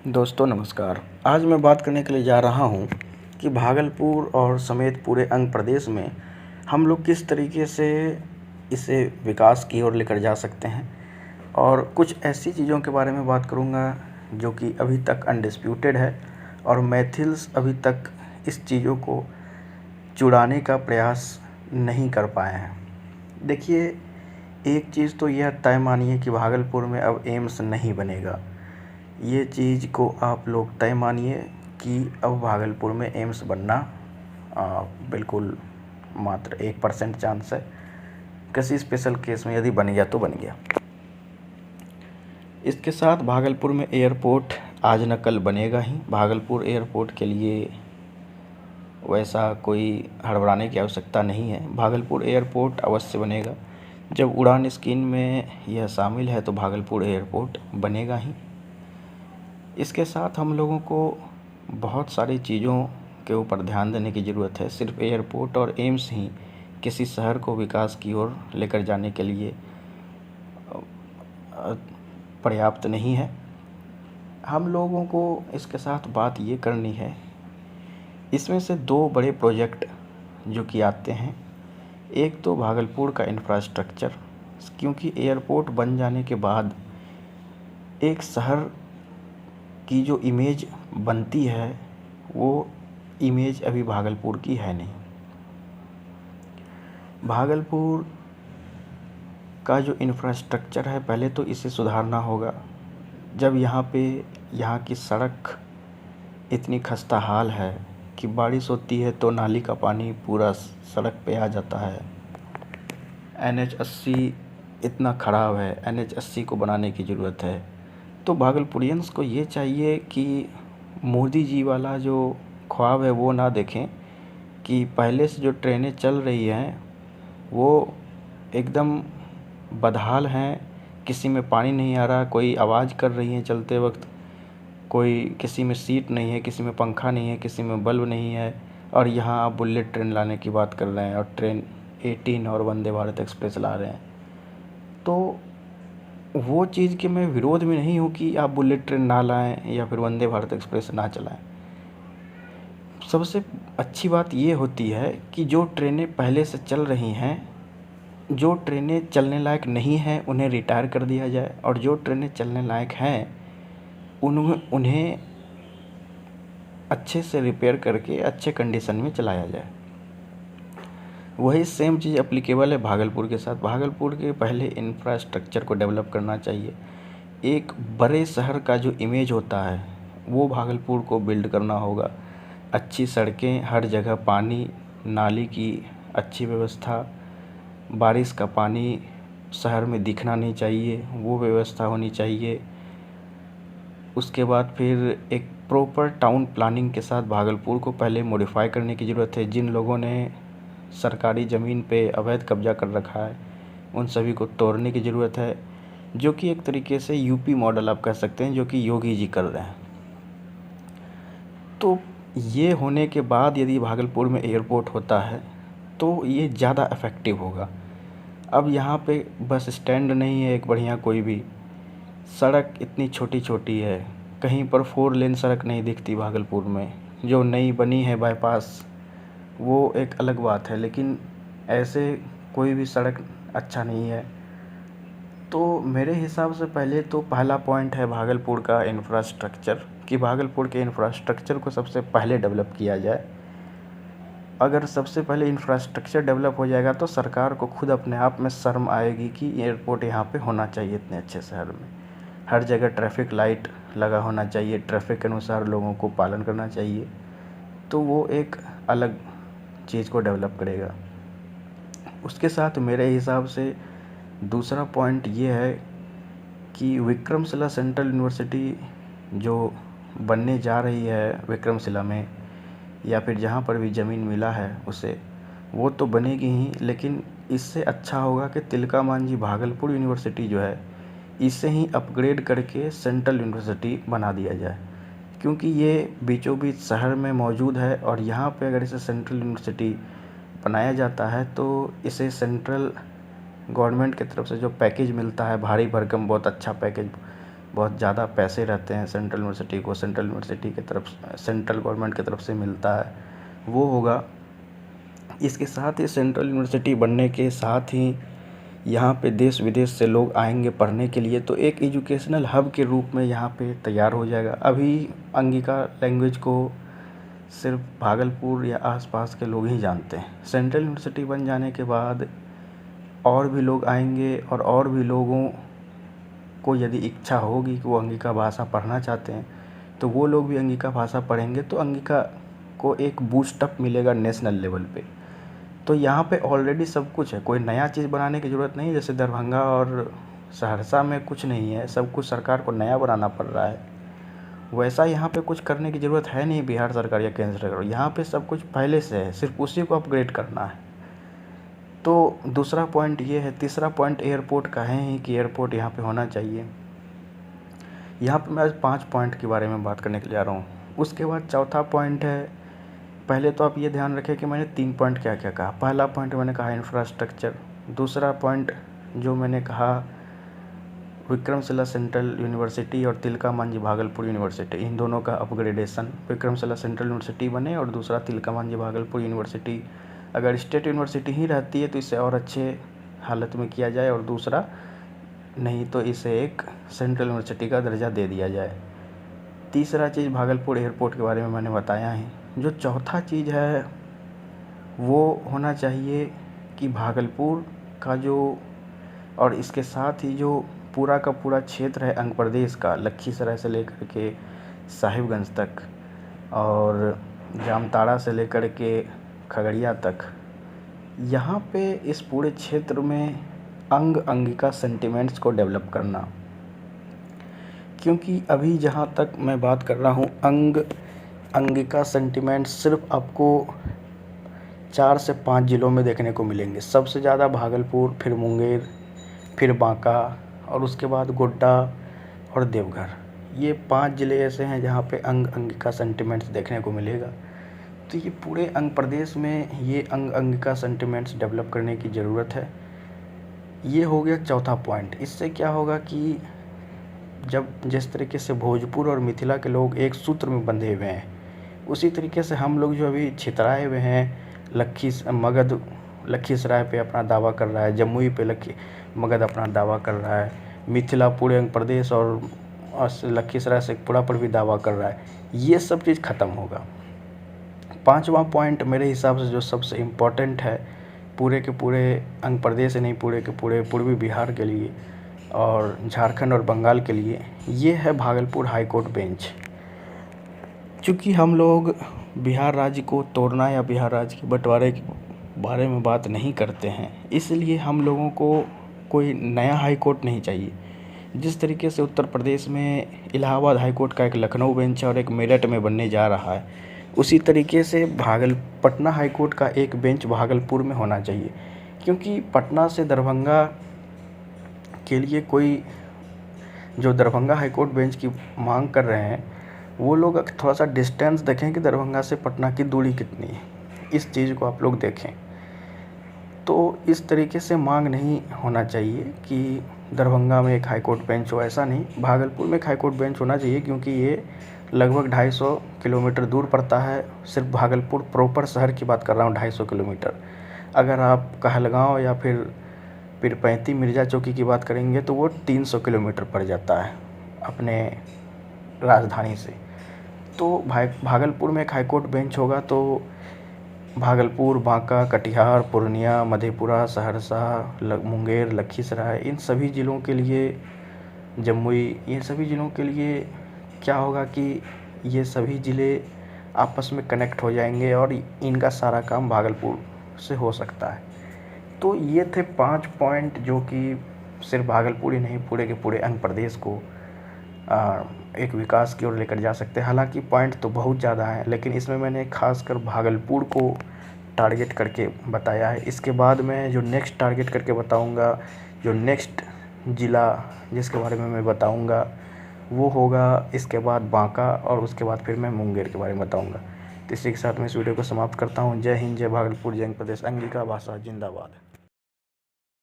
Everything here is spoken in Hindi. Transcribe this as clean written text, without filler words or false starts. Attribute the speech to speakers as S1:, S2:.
S1: दोस्तों नमस्कार। आज मैं बात करने के लिए जा रहा हूँ कि भागलपुर और समेत पूरे अंग प्रदेश में हम लोग किस तरीके से इसे विकास की ओर लेकर जा सकते हैं, और कुछ ऐसी चीज़ों के बारे में बात करूँगा जो कि अभी तक अनडिस्प्यूटेड है और मैथिल्स अभी तक इस चीज़ों को छुड़ाने का प्रयास नहीं कर पाए हैं। देखिए, एक चीज़ तो यह तय मानिए कि भागलपुर में अब एम्स नहीं बनेगा। ये चीज़ को आप लोग तय मानिए कि अब भागलपुर में एम्स बनना बिल्कुल मात्र 1% चांस है। किसी स्पेशल केस में यदि बन गया तो बन गया। इसके साथ भागलपुर में एयरपोर्ट आज न कल बनेगा ही। भागलपुर एयरपोर्ट के लिए वैसा कोई हड़बड़ाने की आवश्यकता नहीं है। भागलपुर एयरपोर्ट अवश्य बनेगा। जब उड़ान स्कीम में यह शामिल है तो भागलपुर एयरपोर्ट बनेगा ही। इसके साथ हम लोगों को बहुत सारी चीज़ों के ऊपर ध्यान देने की ज़रूरत है। सिर्फ एयरपोर्ट और एम्स ही किसी शहर को विकास की ओर लेकर जाने के लिए पर्याप्त नहीं है। हम लोगों को इसके साथ बात ये करनी है, इसमें से दो बड़े प्रोजेक्ट जो कि आते हैं। एक तो भागलपुर का इंफ्रास्ट्रक्चर, क्योंकि एयरपोर्ट बन जाने के बाद एक शहर की जो इमेज बनती है वो इमेज अभी भागलपुर की है नहीं। भागलपुर का जो इंफ्रास्ट्रक्चर है पहले तो इसे सुधारना होगा। जब यहाँ की सड़क इतनी खस्ता हाल है कि बारिश होती है तो नाली का पानी पूरा सड़क पे आ जाता है। NH 80 इतना ख़राब है, NH 80 को बनाने की ज़रूरत है। तो भागलपुरियंस को ये चाहिए कि मोदी जी वाला जो ख्वाब है वो ना देखें कि पहले से जो ट्रेनें चल रही हैं वो एकदम बदहाल हैं। किसी में पानी नहीं आ रहा, कोई आवाज़ कर रही हैं चलते वक्त, कोई किसी में सीट नहीं है, किसी में पंखा नहीं है, किसी में बल्ब नहीं है, और यहाँ आप बुलेट ट्रेन लाने की बात कर रहे हैं और ट्रेन 18 और वंदे भारत एक्सप्रेस ला रहे हैं। तो वो चीज़ के मैं विरोध में नहीं हूँ कि आप बुलेट ट्रेन ना लाएं या फिर वंदे भारत एक्सप्रेस ना चलाएं। सबसे अच्छी बात ये होती है कि जो ट्रेनें पहले से चल रही हैं, जो ट्रेनें चलने लायक नहीं हैं उन्हें रिटायर कर दिया जाए, और जो ट्रेनें चलने लायक हैं उन्हें अच्छे से रिपेयर करके अच्छे कंडीशन में चलाया जाए। वही सेम चीज़ एप्लीकेबल है भागलपुर के साथ। भागलपुर के पहले इंफ्रास्ट्रक्चर को डेवलप करना चाहिए। एक बड़े शहर का जो इमेज होता है वो भागलपुर को बिल्ड करना होगा। अच्छी सड़कें, हर जगह पानी, नाली की अच्छी व्यवस्था, बारिश का पानी शहर में दिखना नहीं चाहिए, वो व्यवस्था होनी चाहिए। उसके बाद फिर एक प्रॉपर टाउन प्लानिंग के साथ भागलपुर को पहले मॉडिफाई करने की ज़रूरत है। जिन लोगों ने सरकारी ज़मीन पे अवैध कब्जा कर रखा है उन सभी को तोड़ने की ज़रूरत है, जो कि एक तरीके से यूपी मॉडल आप कह सकते हैं, जो कि योगी जी कर रहे हैं। तो ये होने के बाद यदि भागलपुर में एयरपोर्ट होता है तो ये ज़्यादा इफ़ेक्टिव होगा। अब यहाँ पे बस स्टैंड नहीं है एक बढ़िया कोई भी, सड़क इतनी छोटी छोटी है, कहीं पर 4 लेन सड़क नहीं दिखती भागलपुर में। जो नई बनी है बाईपास वो एक अलग बात है, लेकिन ऐसे कोई भी सड़क अच्छा नहीं है। तो मेरे हिसाब से पहले तो पहला पॉइंट है भागलपुर का इंफ्रास्ट्रक्चर, कि भागलपुर के इंफ्रास्ट्रक्चर को सबसे पहले डेवलप किया जाए। अगर सबसे पहले इंफ्रास्ट्रक्चर डेवलप हो जाएगा तो सरकार को खुद अपने आप में शर्म आएगी कि एयरपोर्ट यहाँ पे होना चाहिए इतने अच्छे शहर में। हर जगह ट्रैफिक लाइट लगा होना चाहिए, ट्रैफिक के अनुसार लोगों को पालन करना चाहिए। तो वो एक अलग चीज़ को डेवलप करेगा। उसके साथ मेरे हिसाब से दूसरा पॉइंट ये है कि विक्रमशिला सेंट्रल यूनिवर्सिटी जो बनने जा रही है विक्रमशिला में, या फिर जहाँ पर भी ज़मीन मिला है उसे, वो तो बनेगी ही, लेकिन इससे अच्छा होगा कि तिलका मांझी भागलपुर यूनिवर्सिटी जो है इसे ही अपग्रेड करके सेंट्रल यूनिवर्सिटी बना दिया जाए, क्योंकि ये बीचों बीच शहर में मौजूद है। और यहाँ पे अगर इसे सेंट्रल यूनिवर्सिटी बनाया जाता है तो इसे सेंट्रल गवर्नमेंट की तरफ से जो पैकेज मिलता है भारी भरकम बहुत अच्छा पैकेज, बहुत ज़्यादा पैसे रहते हैं सेंट्रल यूनिवर्सिटी को, सेंट्रल यूनिवर्सिटी की तरफ, सेंट्रल गवर्नमेंट की तरफ से मिलता है, वो होगा। इसके साथ ही सेंट्रल यूनिवर्सिटी बनने के साथ ही यहाँ पे देश विदेश से लोग आएंगे पढ़ने के लिए, तो एक एजुकेशनल हब के रूप में यहाँ पे तैयार हो जाएगा। अभी अंगिका लैंग्वेज को सिर्फ भागलपुर या आसपास के लोग ही जानते हैं। सेंट्रल यूनिवर्सिटी बन जाने के बाद और भी लोग आएंगे, और भी लोगों को यदि इच्छा होगी कि वो अंगिका भाषा पढ़ना चाहते हैं तो वो लोग भी अंगिका भाषा पढ़ेंगे, तो अंगिका को एक बूस्टअप मिलेगा नेशनल लेवल पे। तो यहाँ पे ऑलरेडी सब कुछ है, कोई नया चीज़ बनाने की ज़रूरत नहीं है। जैसे दरभंगा और सहरसा में कुछ नहीं है, सब कुछ सरकार को नया बनाना पड़ रहा है, वैसा यहाँ पे कुछ करने की ज़रूरत है नहीं बिहार सरकार या केंद्र सरकार। यहाँ पे सब कुछ पहले से है, सिर्फ उसी को अपग्रेड करना है। तो दूसरा पॉइंट ये है। तीसरा पॉइंट एयरपोर्ट का है ही कि एयरपोर्ट यहाँ पे होना चाहिए। यहाँ पे मैं आज 5 पॉइंट के बारे में बात करने के लिए आ रहा हूँ। उसके बाद चौथा पॉइंट है, पहले तो आप ये ध्यान रखें कि मैंने 3 पॉइंट क्या क्या कहा। पहला पॉइंट मैंने कहा इंफ्रास्ट्रक्चर, दूसरा पॉइंट जो मैंने कहा विक्रमशिला सेंट्रल यूनिवर्सिटी और तिलका मांझी भागलपुर यूनिवर्सिटी, इन दोनों का अपग्रेडेशन। विक्रमशिला सेंट्रल यूनिवर्सिटी बने और दूसरा तिलका मांझी भागलपुर यूनिवर्सिटी अगर स्टेट यूनिवर्सिटी ही रहती है तो इसे और अच्छे हालत में किया जाए, और दूसरा नहीं तो इसे एक सेंट्रल यूनिवर्सिटी का दर्जा दे दिया जाए। तीसरा चीज़ भागलपुर एयरपोर्ट के बारे में मैंने बताया है। जो चौथा चीज़ है वो होना चाहिए कि भागलपुर का जो, और इसके साथ ही जो पूरा का पूरा क्षेत्र है अंग प्रदेश का, लखीसराय से लेकर के साहिबगंज तक और जामताड़ा से लेकर के खगड़िया तक, यहाँ पे इस पूरे क्षेत्र में अंगिका सेंटिमेंट्स को डेवलप करना। क्योंकि अभी जहाँ तक मैं बात कर रहा हूँ अंगिका सेंटिमेंट्स सिर्फ आपको 4 से 5 ज़िलों में देखने को मिलेंगे। सबसे ज़्यादा भागलपुर, फिर मुंगेर, फिर बांका और उसके बाद गोड्डा और देवघर। ये 5 ज़िले ऐसे हैं जहाँ पे अंगिका सेंटिमेंट्स देखने को मिलेगा। तो ये पूरे अंग प्रदेश में ये अंगिका सेंटिमेंट्स डेवलप करने की ज़रूरत है। ये हो गया चौथा पॉइंट। इससे क्या होगा कि जब जिस तरीके से भोजपुर और मिथिला के लोग एक सूत्र में बंधे हुए हैं, उसी तरीके से हम लोग जो अभी छितराए हुए हैं, मगध लखीसराय पे अपना दावा कर रहा है, जमुई पे मगध अपना दावा कर रहा है, मिथिला पूरे अंग प्रदेश और लखीसराय से पूरा पर भी दावा कर रहा है। ये सब चीज़ ख़त्म होगा। 5वां पॉइंट मेरे हिसाब से जो सबसे इम्पोर्टेंट है पूरे के पूरे अंग प्रदेश नहीं, पूरे के पूरे पूर्वी बिहार के लिए और झारखंड और बंगाल के लिए, ये है भागलपुर हाई कोर्ट बेंच। चूँकि हम लोग बिहार राज्य को तोड़ना या बिहार राज्य के बंटवारे के बारे में बात नहीं करते हैं, इसलिए हम लोगों को कोई नया हाई कोर्ट नहीं चाहिए। जिस तरीके से उत्तर प्रदेश में इलाहाबाद हाई कोर्ट का एक लखनऊ बेंच और एक मेरठ में बनने जा रहा है, उसी तरीके से पटना हाई कोर्ट का एक बेंच भागलपुर में होना चाहिए। क्योंकि पटना से दरभंगा के लिए कोई जो दरभंगा हाई कोर्ट बेंच की मांग कर रहे हैं, वो लोग थोड़ा सा डिस्टेंस देखें कि दरभंगा से पटना की दूरी कितनी है, इस चीज़ को आप लोग देखें। तो इस तरीके से मांग नहीं होना चाहिए कि दरभंगा में एक हाई कोर्ट बेंच हो, ऐसा नहीं। भागलपुर में एक हाई कोर्ट बेंच होना चाहिए, क्योंकि ये लगभग 250 किलोमीटर दूर पड़ता है। सिर्फ भागलपुर प्रॉपर शहर की बात कर रहा हूँ, 250 किलोमीटर। अगर आप कहलगांव या फिर पीरपैंती मिर्ज़ा चौकी की बात करेंगे तो वो 300 किलोमीटर पड़ जाता है अपने राजधानी से। तो भागलपुर में एक हाई कोर्ट बेंच होगा तो भागलपुर, बांका, कटिहार, पूर्णिया, मधेपुरा, सहरसा, मुंगेर, लखीसराय, इन सभी ज़िलों के लिए, जमुई, इन सभी ज़िलों के लिए क्या होगा कि ये सभी ज़िले आपस में कनेक्ट हो जाएंगे और इनका सारा काम भागलपुर से हो सकता है। तो ये थे 5 पॉइंट जो कि सिर्फ भागलपुर ही नहीं, पूरे के पूरे अंग प्रदेश को एक विकास की ओर लेकर जा सकते हैं। हालांकि पॉइंट तो बहुत ज़्यादा है, लेकिन इसमें मैंने खासकर भागलपुर को टारगेट करके बताया है। इसके बाद मैं जो नेक्स्ट टारगेट करके बताऊंगा, जो नेक्स्ट ज़िला जिसके बारे में मैं बताऊंगा वो होगा इसके बाद बांका, और उसके बाद फिर मैं मुंगेर के बारे में बताऊंगा। तो इसी के साथ मैं इस वीडियो को समाप्त करता हूँ। जय हिंद, जय भागलपुर, जय प्रदेश, अंगिका भाषा जिंदाबाद।